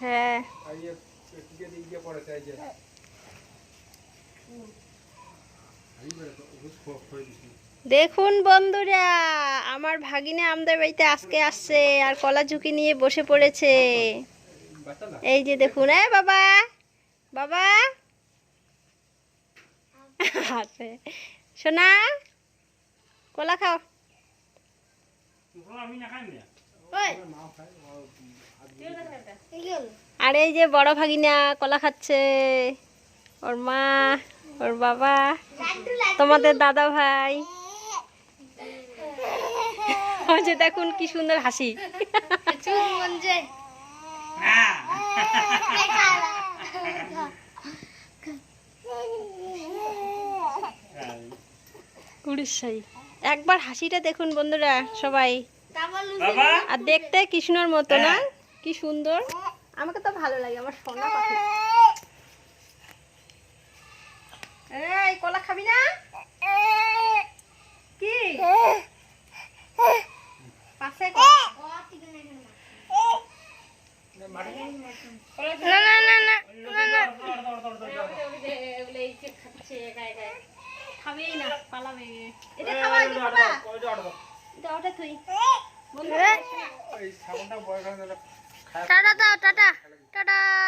হ্যাঁ দেখুন বন্ধুরা, আমার ভাগিনা আমাদের বাড়িতে আজকে আসছে আর কলা ঝুঁকি নিয়ে বসে পড়েছে। এই যে দেখুন, বাবা বাবা আছে সোনা, কলা খাও। আর এই যে বড় ভাগিনা কলা খাচ্ছে, ওর মা, ওর বাবা, তোমাদের দাদা ভাই। ওই যে দেখুন কি সুন্দর হাসি। উড়িষ্যাই একবার হাসিটা দেখুন বন্ধুরা সবাই। আর দেখতে কৃষ্ণর মতো না, কি সুন্দর। আমাকে তো ভালো লাগে, আমার সোনা পাখি। এই কলা খাবি না কি? পাশে খাবেই না, পালাবে। এটা খাওয়া, এটা খাবা, এটা ওটা তুই। টাটা দাও, টাটা টাটা।